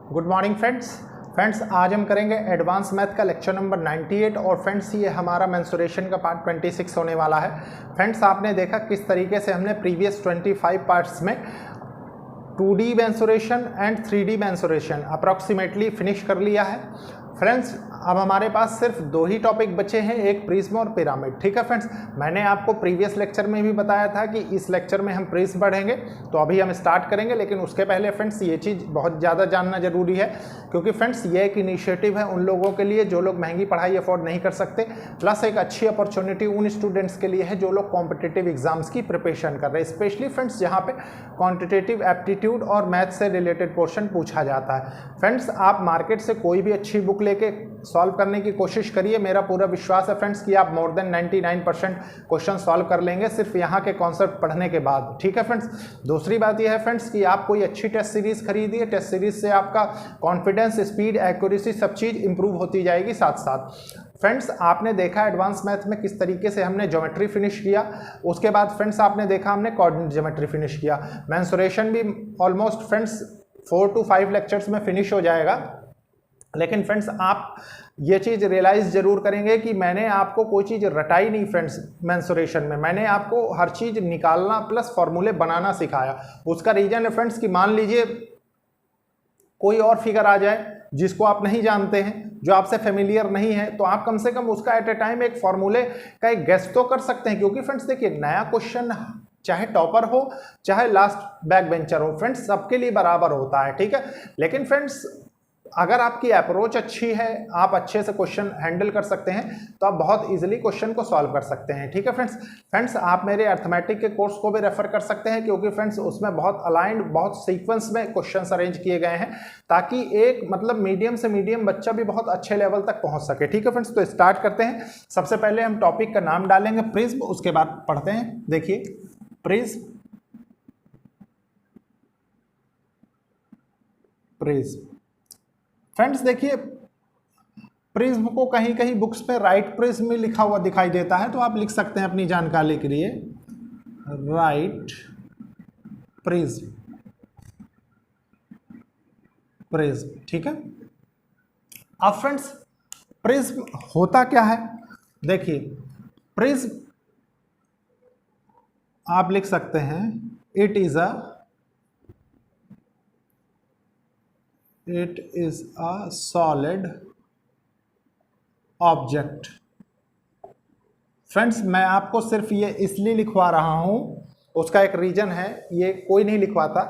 Good morning friends आज हम करेंगे एडवांस मैथ का लेक्चर नंबर 98 और फ्रेंड्स ये हमारा मेंसुरेशन का पार्ट 26 होने वाला है। फ्रेंड्स आपने देखा किस तरीके से हमने प्रीवियस 25 पार्ट्स में 2D mensuration and 3D mensuration approximately finish कर लिया है। फ्रेंड्स अब हमारे पास सिर्फ दो ही टॉपिक बचे हैं, एक प्रिज्म और पिरामिड। ठीक है फ्रेंड्स, मैंने आपको प्रीवियस लेक्चर में भी बताया था कि इस लेक्चर में हम प्रिज्म पढ़ेंगे, तो अभी हम स्टार्ट करेंगे। लेकिन उसके पहले फ्रेंड्स ये चीज़ बहुत ज़्यादा जानना जरूरी है, क्योंकि फ्रेंड्स ये एक इनिशिएटिव है उन लोगों के लिए जो लोग महंगी पढ़ाई अफोर्ड नहीं कर सकते, प्लस एक अच्छी अपॉर्चुनिटी उन स्टूडेंट्स के लिए है जो लोग कॉम्पिटिटिव एग्जाम्स की प्रिपरेशन कर रहे हैं, स्पेशली फ्रेंड्स जहाँ पे क्वांटिटेटिव एप्टीट्यूड और मैथ से रिलेटेड पोर्शन पूछा जाता है। फ्रेंड्स आप मार्केट से कोई भी अच्छी बुक लेके सॉल्व करने की कोशिश करिए, मेरा पूरा विश्वास है फ्रेंड्स कि आप मोर देन 99% क्वेश्चन सॉल्व कर लेंगे सिर्फ यहाँ के कॉन्सेप्ट पढ़ने के बाद। ठीक है फ्रेंड्स, दूसरी बात यह है फ्रेंड्स कि आप कोई अच्छी टेस्ट सीरीज खरीदिए, टेस्ट सीरीज से आपका कॉन्फिडेंस, स्पीड, एक्यूरेसी सब चीज़ इंप्रूव होती जाएगी साथ साथ। फ्रेंड्स आपने देखा एडवांस मैथ में किस तरीके से हमने ज्योमेट्री फिनिश किया, उसके बाद फ्रेंड्स आपने देखा हमने कोऑर्डिनेट ज्योमेट्री फिनिश किया। मेंसुरेशन भी ऑलमोस्ट फ्रेंड्स 4 to 5 लेक्चर्स में फिनिश हो जाएगा। लेकिन फ्रेंड्स आप ये चीज़ रियलाइज़ जरूर करेंगे कि मैंने आपको कोई चीज़ रटाई नहीं फ्रेंड्स मेंसुरेशन में, मैंने आपको हर चीज़ निकालना प्लस फॉर्मूले बनाना सिखाया। उसका रीज़न है फ्रेंड्स कि मान लीजिए कोई और फिगर आ जाए जिसको आप नहीं जानते हैं, जो आपसे फेमिलियर नहीं है, तो आप कम से कम उसका एट ए टाइम एक फॉर्मूले का एक गेस तो कर सकते हैं। क्योंकि फ्रेंड्स देखिए, नया क्वेश्चन चाहे टॉपर हो चाहे लास्ट बैक बेंचर हो, फ्रेंड्स सबके लिए बराबर होता है। ठीक है, लेकिन फ्रेंड्स अगर आपकी अप्रोच अच्छी है, आप अच्छे से क्वेश्चन हैंडल कर सकते हैं, तो आप बहुत इजीली क्वेश्चन को सॉल्व कर सकते हैं। ठीक है फ्रेंड्स आप मेरे अर्थमेटिक के कोर्स को भी रेफर कर सकते हैं, क्योंकि फ्रेंड्स उसमें बहुत अलाइंड, बहुत सीक्वेंस में क्वेश्चंस अरेंज किए गए हैं, ताकि एक मतलब मीडियम से मीडियम बच्चा भी बहुत अच्छे लेवल तक पहुंच सके। ठीक है फ्रेंड्स, तो स्टार्ट करते हैं। सबसे पहले हम टॉपिक का नाम डालेंगे प्रिज्म, उसके बाद पढ़ते हैं। देखिए प्रिज्म, फ्रेंड्स देखिए प्रिज्म को कहीं कहीं बुक्स पे राइट प्रिज्म में लिखा हुआ दिखाई देता है, तो आप लिख सकते हैं अपनी जानकारी के लिए राइट प्रिज्म। ठीक है, अब फ्रेंड्स प्रिज्म होता क्या है, देखिए प्रिज्म आप लिख सकते हैं it is a solid object। Friends मैं आपको सिर्फ ये इसलिए लिखवा रहा हूं, उसका एक रीजन है, ये कोई नहीं लिखवाता,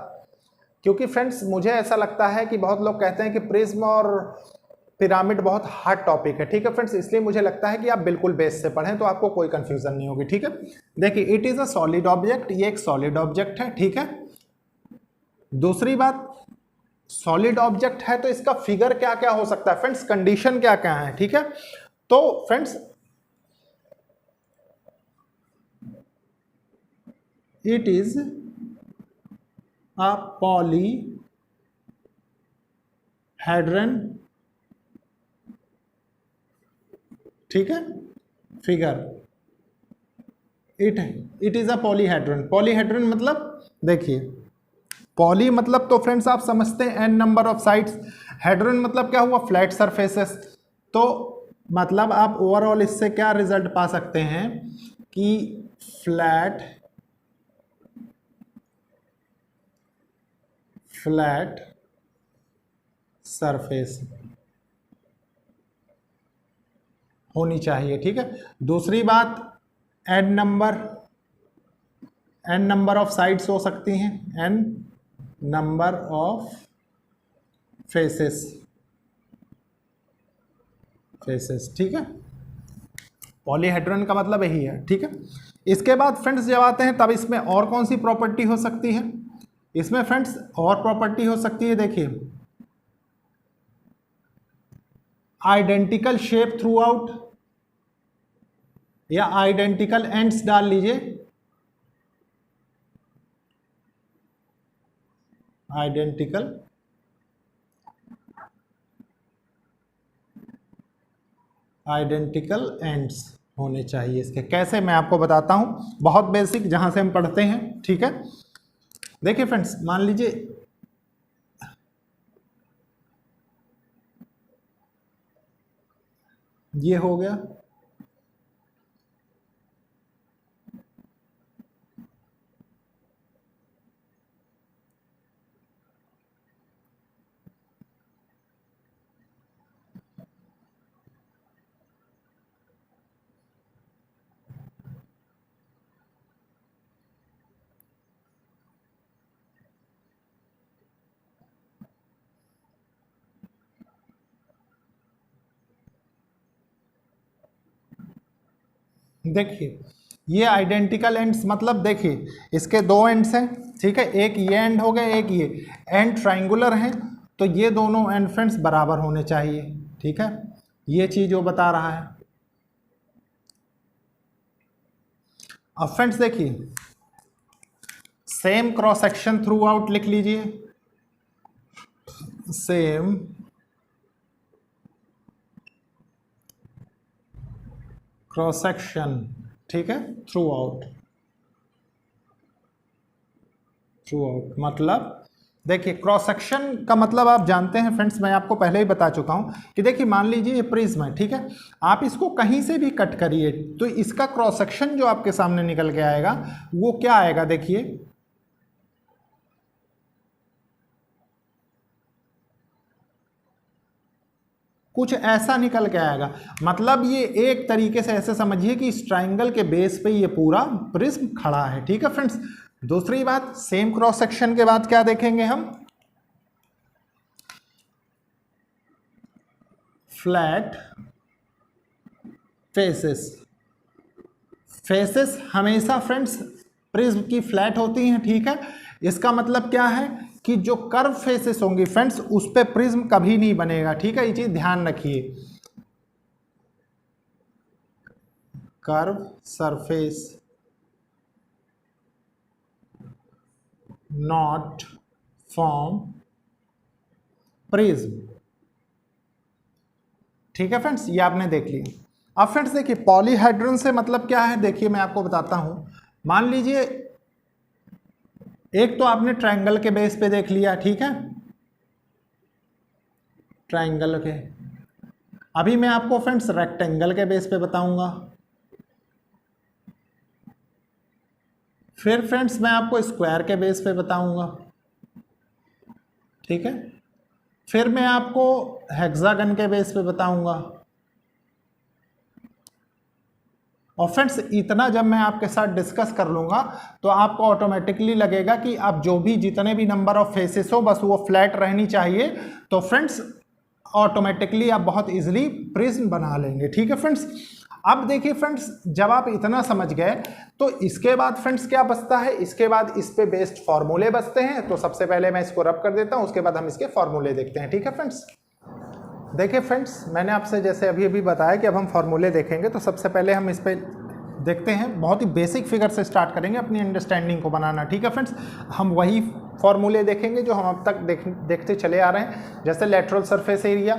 क्योंकि फ्रेंड्स मुझे ऐसा लगता है कि बहुत लोग कहते हैं कि प्रिज्म और पिरामिड बहुत हार्ड टॉपिक है। ठीक है फ्रेंड्स, इसलिए मुझे लगता है कि आप बिल्कुल बेस से पढ़ें तो आपको कोई कंफ्यूजन नहीं होगी। ठीक है, देखिए it is a solid object, ये एक सॉलिड ऑब्जेक्ट है। ठीक है, दूसरी बात, सॉलिड ऑब्जेक्ट है तो इसका फिगर क्या क्या हो सकता है फ्रेंड्स, कंडीशन क्या क्या है। ठीक है, तो friends it is a polyhedron, ठीक है, figure it is a polyhedron. Polyhedron मतलब देखिए, पॉली मतलब तो फ्रेंड्स आप समझते हैं n number of sides, hadron मतलब क्या हुआ, फ्लैट सरफेसेस। तो मतलब आप ओवरऑल इससे क्या रिजल्ट पा सकते हैं कि फ्लैट सरफेस होनी चाहिए। ठीक है, दूसरी बात n नंबर ऑफ साइड्स हो सकती हैं, n नंबर ऑफ फेसेस। ठीक है, पॉलीहेड्रन का मतलब यही है। ठीक है, इसके बाद फ्रेंड्स जब आते हैं तब इसमें और कौन सी प्रॉपर्टी हो सकती है, इसमें फ्रेंड्स और प्रॉपर्टी हो सकती है, देखिए आइडेंटिकल शेप थ्रू आउट, या आइडेंटिकल एंड्स डाल लीजिए, आइडेंटिकल एंड्स होने चाहिए इसके। कैसे, मैं आपको बताता हूं, बहुत बेसिक जहां से हम पढ़ते हैं। ठीक है, देखिए फ्रेंड्स मान लीजिए ये हो गया। देखिए ये आइडेंटिकल एंड्स मतलब देखिए इसके दो एंड्स हैं, ठीक है, एक ये एंड हो गया, एक ये एंड ट्राइंगुलर हैं, तो ये दोनों एंड फ्रेंड्स बराबर होने चाहिए, ठीक है, ये चीज वो बता रहा है। अब फ्रेंड्स देखिए same cross section through out लिख लीजिए, सेम क्रॉस सेक्शन, ठीक है, थ्रू आउट मतलब देखिए क्रॉस सेक्शन का मतलब आप जानते हैं फ्रेंड्स, मैं आपको पहले ही बता चुका हूं कि देखिए मान लीजिए ये प्रिज्म है, ठीक है, आप इसको कहीं से भी कट करिए तो इसका क्रॉस सेक्शन जो आपके सामने निकल के आएगा वो क्या आएगा, देखिए कुछ ऐसा निकल के आएगा। मतलब ये एक तरीके से ऐसे समझिए कि इस ट्राइंगल के बेस पे ये पूरा प्रिज्म खड़ा है, ठीक है फ्रेंड्स। दूसरी बात, सेम क्रॉस सेक्शन के बाद क्या देखेंगे हम, फ्लैट फेसेस। फेसेस हमेशा फ्रेंड्स प्रिज्म की फ्लैट होती हैं, ठीक है, इसका मतलब क्या है कि जो कर्व फेसेस होंगी फ्रेंड्स उस पे प्रिज्म कभी नहीं बनेगा, ठीक है, ये चीज ध्यान रखिए। Curve surface not form prism, ठीक है फ्रेंड्स, ये आपने देख लिया। अब फ्रेंड्स देखिए पॉलीहेड्रन से मतलब क्या है, देखिए मैं आपको बताता हूं। मान लीजिए एक तो आपने ट्रायंगल के बेस पे देख लिया, ठीक है, ट्रायंगल के, अभी मैं आपको फ्रेंड्स रेक्टेंगल के बेस पे बताऊंगा, फिर फ्रेंड्स मैं आपको स्क्वायर के बेस पे बताऊंगा, ठीक है, फिर मैं आपको हेक्सागन के बेस पे बताऊंगा। और फ्रेंड्स इतना जब मैं आपके साथ डिस्कस कर लूंगा तो आपको ऑटोमेटिकली लगेगा कि अब जो भी जितने भी नंबर ऑफ फेसेस हो बस वो फ्लैट रहनी चाहिए, तो फ्रेंड्स ऑटोमेटिकली आप बहुत इजीली प्रिज्म बना लेंगे, ठीक है फ्रेंड्स। अब देखिए फ्रेंड्स जब आप इतना समझ गए तो इसके बाद फ्रेंड्स क्या बचता है, इसके बाद इस पे बेस्ड फॉर्मूले बचते हैं। तो सबसे पहले मैं इसको रब कर देता हूं, उसके बाद हम इसके फॉर्मूले देखते हैं, ठीक है फ्रेंड्स। देखिए फ्रेंड्स मैंने आपसे जैसे अभी बताया कि अब हम फॉर्मूले देखेंगे, तो सबसे पहले हम इस पे देखते हैं, बहुत ही बेसिक फिगर से स्टार्ट करेंगे अपनी अंडरस्टैंडिंग को बनाना, ठीक है फ्रेंड्स। हम वही फॉर्मूले देखेंगे जो हम अब तक देखते चले आ रहे हैं, जैसे lateral surface area,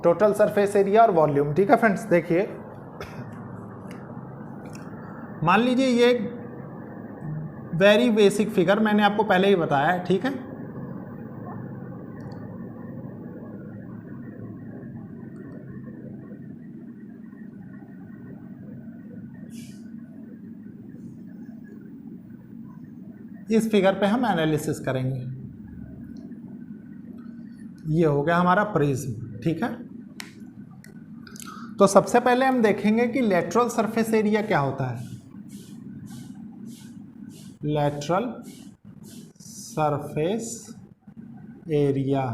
total surface area और वॉल्यूम, ठीक है फ्रेंड्स। देखिए मान लीजिए ये वेरी बेसिक फिगर मैंने आपको पहले ही बताया है, ठीक है, इस फिगर पे हम एनालिसिस करेंगे। ये हो गया हमारा प्रिज्म, ठीक है। तो सबसे पहले हम देखेंगे कि लेटरल सरफेस एरिया क्या होता है। लेटरल सरफेस एरिया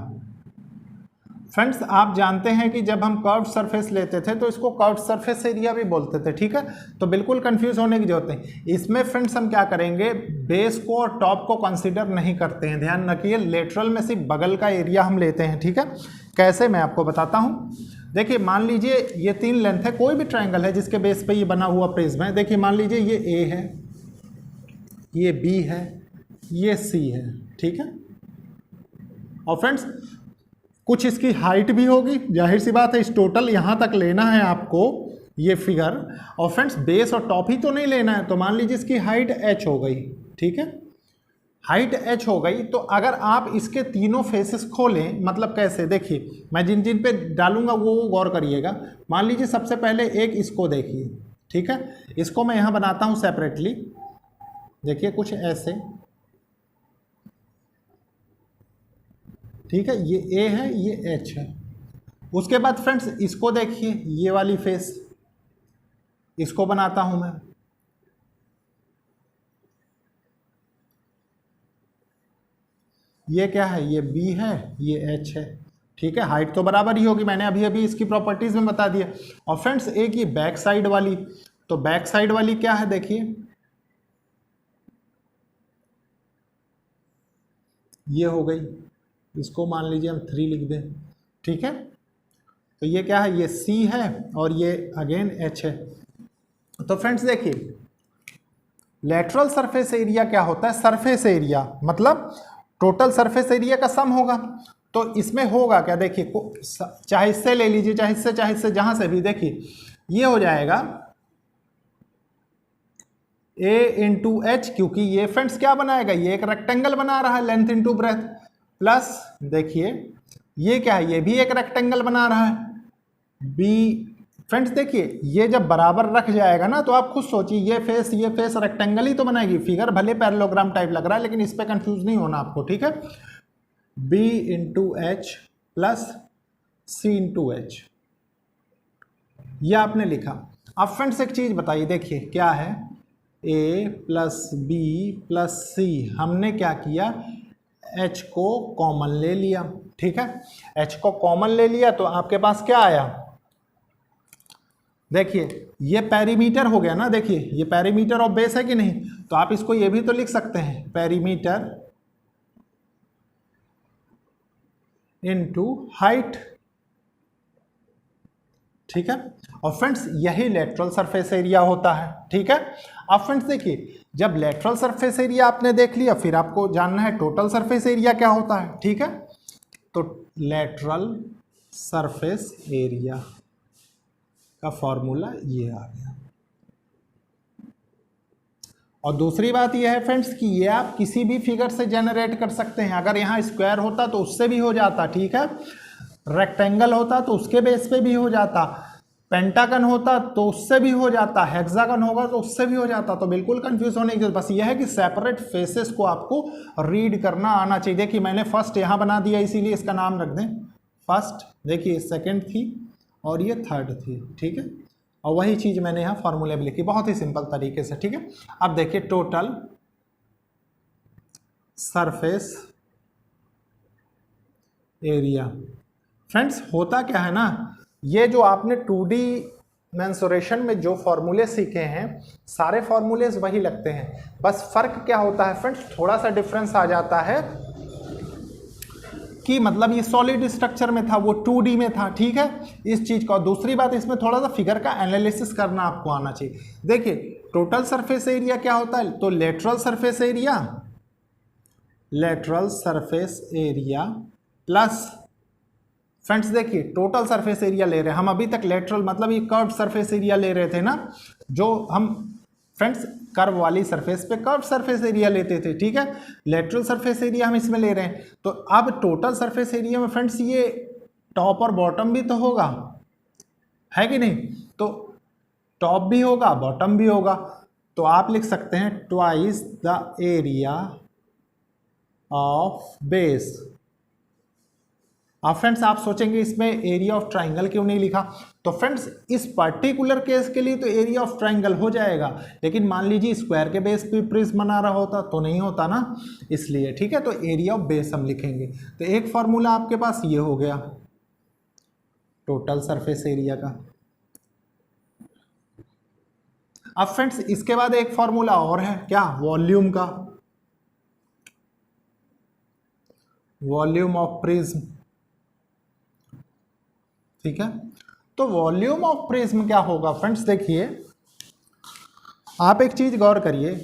फ्रेंड्स आप जानते हैं कि जब हम कर्व्ड सरफेस लेते थे तो इसको कर्व्ड सरफेस एरिया भी बोलते थे, ठीक है, तो बिल्कुल कंफ्यूज होने की जरूरत नहीं। इसमें फ्रेंड्स हम क्या करेंगे, बेस को और टॉप को कंसीडर नहीं करते हैं, ध्यान रखिए, लेटरल में सिर्फ बगल का एरिया हम लेते हैं, ठीक है। कैसे, मैं आपको बताता हूँ। देखिए मान लीजिए ये 3 लेंथ है, कोई भी ट्राइंगल है जिसके बेस पे ये बना हुआ प्रिज्म है। देखिए मान लीजिए ये ए है, ये बी है, ये सी है, ठीक है। और फ्रेंड्स कुछ इसकी हाइट भी होगी, जाहिर सी बात है, इस टोटल यहाँ तक लेना है आपको ये फिगर, और फ्रेंड्स बेस और टॉप ही तो नहीं लेना है, तो मान लीजिए इसकी हाइट h हो गई, ठीक है। हाइट h हो गई। तो अगर आप इसके तीनों फेसेस खोलें, मतलब कैसे, देखिए मैं जिन जिन पे डालूंगा वो गौर करिएगा। मान लीजिए सबसे पहले एक इसको देखिए, ठीक है, इसको मैं यहाँ बनाता हूँ सेपरेटली। देखिए कुछ ऐसे, ठीक है, ये A है, ये H है। उसके बाद फ्रेंड्स इसको देखिए, ये वाली फेस, इसको बनाता हूं मैं। ये क्या है, ये B है, ये H है, ठीक है। हाइट तो बराबर ही होगी, मैंने अभी अभी इसकी प्रॉपर्टीज में बता दिया। और फ्रेंड्स एक ये बैक साइड वाली, तो बैक साइड वाली क्या है, देखिए ये हो गई, इसको मान लीजिए हम 3 लिख दें, ठीक है। तो ये क्या है, ये C है और ये अगेन H है। तो फ्रेंड्स देखिए लेटरल सरफेस एरिया क्या होता है, सरफेस एरिया मतलब टोटल सरफेस एरिया का सम होगा। तो इसमें होगा क्या, देखिए चाहे इससे ले लीजिए, चाहे इससे, जहां से भी, देखिए ये हो जाएगा A इंटू एच, क्योंकि ये फ्रेंड्स क्या बनाएगा, ये एक रेक्टेंगल बना रहा है, लेंथ इंटू ब्रेथ, प्लस देखिए ये क्या है, ये भी एक रेक्टेंगल बना रहा है B। फ्रेंड्स देखिए ये जब बराबर रख जाएगा ना, तो आप खुद सोचिए ये फेस रेक्टेंगल ही तो बनाएगी। फिगर भले पैरेललोग्राम टाइप लग रहा है, लेकिन इस पे कंफ्यूज नहीं होना आपको, ठीक है। B into H plus C into H, ये आपने लिखा। अब फ्रेंड्स एक चीज बताइए, देखिए क्या है, A plus B plus C, हमने क्या किया, H को कॉमन ले लिया, ठीक है। H को कॉमन ले लिया तो आपके पास क्या आया, देखिए ये पेरीमीटर हो गया ना, देखिए ये पेरीमीटर ऑफ बेस है कि नहीं। तो आप इसको ये भी तो लिख सकते हैं, पेरीमीटर इनटू हाइट, ठीक है। और फ्रेंड्स यही लेटरल सरफेस एरिया होता है, ठीक है। अब फ्रेंड्स देखिए जब लेटरल सरफेस एरिया आपने देख लिया, फिर आपको जानना है टोटल सरफेस एरिया क्या होता है, ठीक है। तो लेटरल सरफेस एरिया का फॉर्मूला ये आ गया। और दूसरी बात यह है फ्रेंड्स कि ये आप किसी भी फिगर से जनरेट कर सकते हैं। अगर यहाँ स्क्वायर होता तो उससे भी हो जाता, ठीक है। रेक्टेंगल होता तो उसके बेस पे भी हो जाता, पेंटागन होता तो उससे भी हो जाता, हेक्सागन होगा तो उससे भी हो जाता। तो बिल्कुल कंफ्यूज होने की जरूरत, बस यह है कि सेपरेट फेसेस को आपको रीड करना आना चाहिए। देखिए मैंने फर्स्ट यहाँ बना दिया, इसीलिए इसका नाम रख दें फर्स्ट, देखिए सेकंड थी और ये थर्ड थी, ठीक है। और वही चीज़ मैंने यहाँ फॉर्मूले में लिखी, बहुत ही सिंपल तरीके से, ठीक है। अब देखिए टोटल सरफेस एरिया, फ्रेंड्स होता क्या है ना, ये जो आपने 2D मेंसुरेशन में जो फॉर्मूले सीखे हैं, सारे फॉर्मूलेज वही लगते हैं, बस फर्क क्या होता है फ्रेंड्स, थोड़ा सा डिफरेंस आ जाता है कि मतलब ये सॉलिड स्ट्रक्चर में था, वो 2D में था, ठीक है, इस चीज का। दूसरी बात इसमें थोड़ा सा फिगर का एनालिसिस करना आपको आना चाहिए। देखिए टोटल सरफेस एरिया क्या होता है, तो lateral surface area plus, friends देखिए टोटल सरफेस एरिया ले रहे हैं हम, अभी तक लेटरल मतलब ये कर्व सरफेस एरिया ले रहे थे ना, जो हम फ्रेंड्स कर्व वाली सरफेस पे कर्व सरफेस एरिया लेते थे, ठीक है। लेटरल सरफेस एरिया हम इसमें ले रहे हैं। तो अब टोटल सरफेस एरिया में फ्रेंड्स ये टॉप और बॉटम भी तो होगा, है कि नहीं। तो टॉप भी होगा, बॉटम भी होगा। तो आप लिख सकते हैं twice the area of base. अब फ्रेंड्स आप सोचेंगे इसमें एरिया ऑफ ट्राइंगल क्यों नहीं लिखा, तो फ्रेंड्स इस पर्टिकुलर केस के लिए तो एरिया ऑफ ट्राइंगल हो जाएगा, लेकिन मान लीजिए स्क्वायर के बेस पे प्रिज्म बना रहा होता तो नहीं होता ना, इसलिए, ठीक है। तो एरिया ऑफ बेस हम लिखेंगे। तो एक फॉर्मूला आपके पास ये हो गया टोटल सरफेस एरिया का। अब फ्रेंड्स इसके बाद एक फॉर्मूला और है, क्या, वॉल्यूम का, वॉल्यूम ऑफ प्रिज्म, ठीक है। तो वॉल्यूम ऑफ प्रिज्म क्या होगा फ्रेंड्स, देखिए आप एक चीज गौर करिए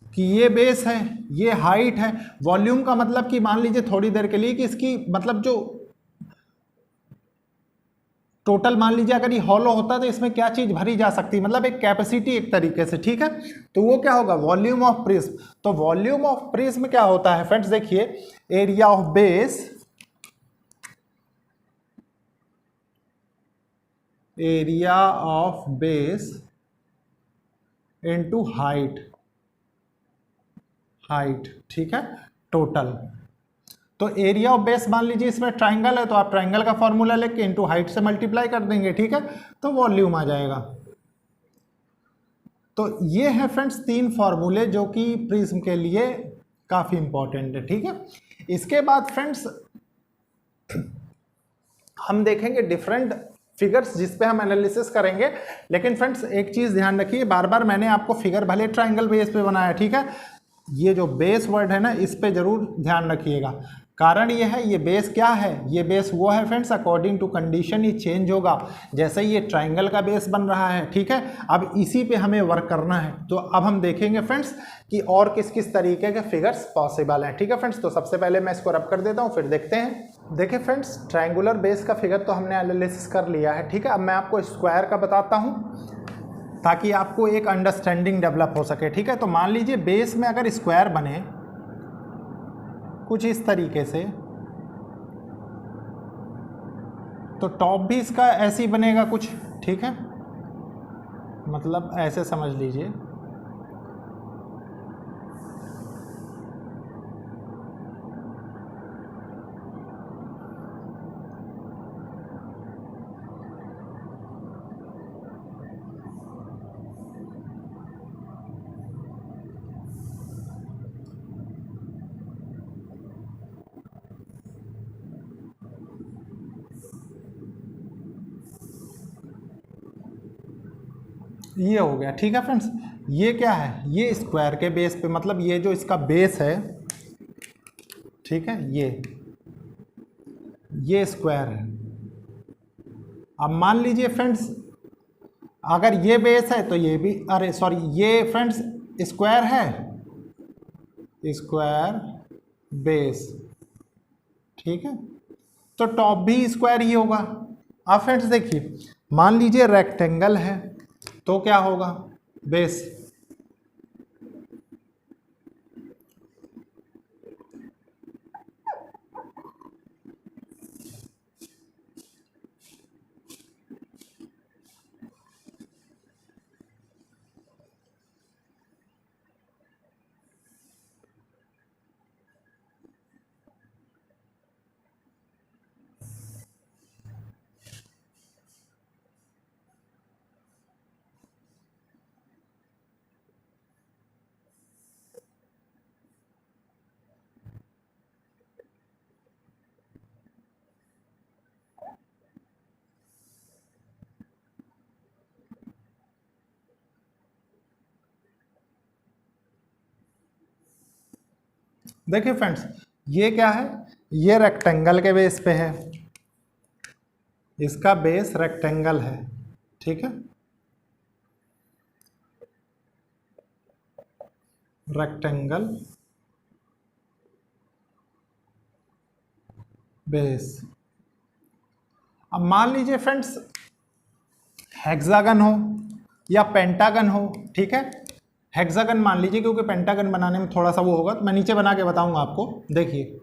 कि ये बेस है, ये हाइट है, वॉल्यूम का मतलब कि मान लीजिए थोड़ी देर के लिए कि इसकी मतलब जो टोटल मान लीजिए अगर ये हॉलो होता तो इसमें क्या चीज भरी जा सकती, मतलब एक कैपेसिटी एक तरीके से, ठीक है। तो वो क्या होगा, वॉल्यूम ऑफ प्रिज्म। तो वॉल्यूम ऑफ प्रिज्म क्या होता है फ्रेंड्स, देखिए area of base, area of base into height, height, ठीक है, टोटल। तो एरिया ऑफ बेस मान लीजिए इसमें ट्राइंगल है तो आप ट्राइंगल का फॉर्मूला लेके इनटू हाइट से मल्टीप्लाई कर देंगे, ठीक है, तो वॉल्यूम आ जाएगा। तो ये है फ्रेंड्स 3 फॉर्मूले जो कि प्रिज्म के लिए काफी इंपॉर्टेंट है, ठीक है। इसके बाद फ्रेंड्स हम देखेंगे डिफरेंट फिगर्स जिस पे हम एनालिसिस करेंगे। लेकिन फ्रेंड्स एक चीज ध्यान रखिए, बार बार मैंने आपको फिगर भले ट्राइंगल बेस पे बनाया, ठीक है, ये जो बेस वर्ड है ना इस पे जरूर ध्यान रखिएगा। कारण ये है, ये बेस क्या है, ये बेस वो है फ्रेंड्स अकॉर्डिंग टू कंडीशन ये चेंज होगा। जैसे ये ट्राइंगल का बेस बन रहा है, ठीक है, अब इसी पे हमें वर्क करना है। तो अब हम देखेंगे फ्रेंड्स कि और किस किस तरीके के फिगर्स पॉसिबल हैं, ठीक है फ्रेंड्स। तो सबसे पहले मैं इसको रब कर देता हूँ, फिर देखते हैं। देखिए फ्रेंड्स ट्राइंगुलर बेस का फिगर तो हमने एनालिसिस कर लिया है, ठीक है। अब मैं आपको स्क्वायर का बताता हूँ ताकि आपको एक अंडरस्टैंडिंग डेवलप हो सके, ठीक है। तो मान लीजिए बेस में अगर स्क्वायर बने कुछ इस तरीके से, तो टॉप भी इसका ऐसे ही बनेगा कुछ, ठीक है, मतलब ऐसे समझ लीजिए। ये हो गया, ठीक है फ्रेंड्स। ये क्या है, ये स्क्वायर के बेस पे, मतलब ये जो इसका बेस है, ठीक है, ये स्क्वायर है। अब मान लीजिए फ्रेंड्स अगर ये बेस है तो ये भी, अरे सॉरी, ये फ्रेंड्स स्क्वायर है, स्क्वायर बेस, ठीक है, तो टॉप भी स्क्वायर ही होगा। अब फ्रेंड्स देखिए मान लीजिए रेक्टेंगल है तो क्या होगा, बेस, देखिए फ्रेंड्स ये क्या है, ये रेक्टेंगल के बेस पे है, इसका बेस रेक्टेंगल है, ठीक है, रेक्टेंगल बेस। अब मान लीजिए फ्रेंड्स हेक्सागन हो या पेंटागन हो, ठीक है, हेक्सागन मान लीजिए क्योंकि पेंटागन बनाने में थोड़ा सा वो होगा, तो मैं नीचे बना के बताऊंगा आपको, देखिए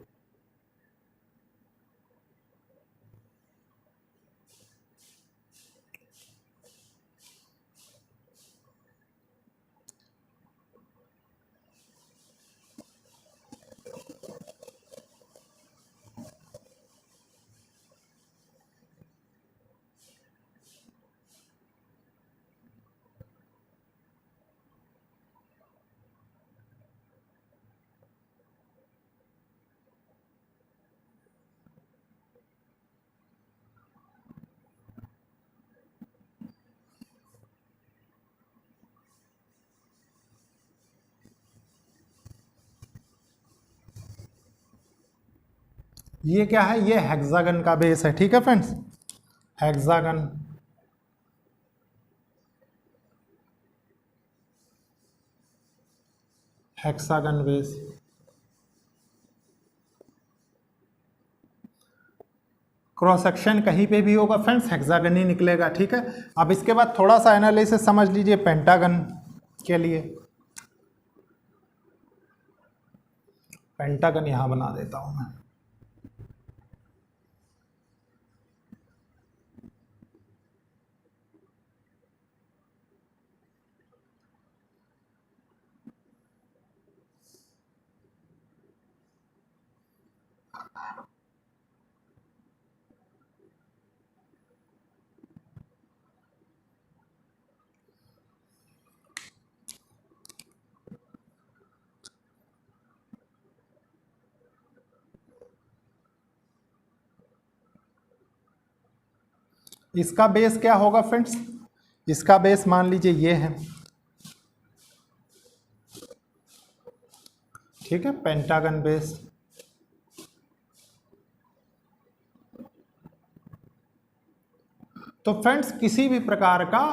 ये क्या है, ये हेक्सागन का बेस है, ठीक है friends, hexagon, hexagon base. Cross section कहीं पे भी होगा फ्रेंड्स हेक्सागन ही निकलेगा, ठीक है। अब इसके बाद थोड़ा सा एनालिसिस समझ लीजिए पेंटागन के लिए। पेंटागन यहां बना देता हूं मैं। इसका बेस क्या होगा फ्रेंड्स, इसका बेस मान लीजिए ये है, ठीक है, पेंटागन बेस। तो फ्रेंड्स किसी भी प्रकार का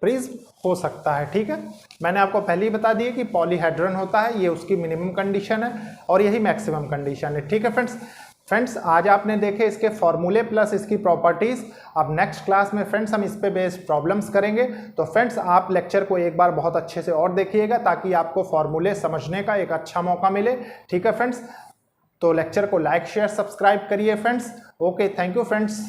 प्रिज्म हो सकता है, ठीक है। मैंने आपको पहले ही बता दिया कि पॉलीहेड्रन होता है, ये उसकी मिनिमम कंडीशन है और यही मैक्सिमम कंडीशन है, ठीक है फ्रेंड्स आज आपने देखे इसके फॉर्मूले प्लस इसकी प्रॉपर्टीज। अब नेक्स्ट क्लास में फ्रेंड्स हम इस पे बेस्ड प्रॉब्लम्स करेंगे। तो फ्रेंड्स आप लेक्चर को एक बार बहुत अच्छे से और देखिएगा ताकि आपको फॉर्मूले समझने का एक अच्छा मौका मिले, ठीक है फ्रेंड्स। तो लेक्चर को लाइक शेयर सब्सक्राइब करिए friends. Okay, thank you friends.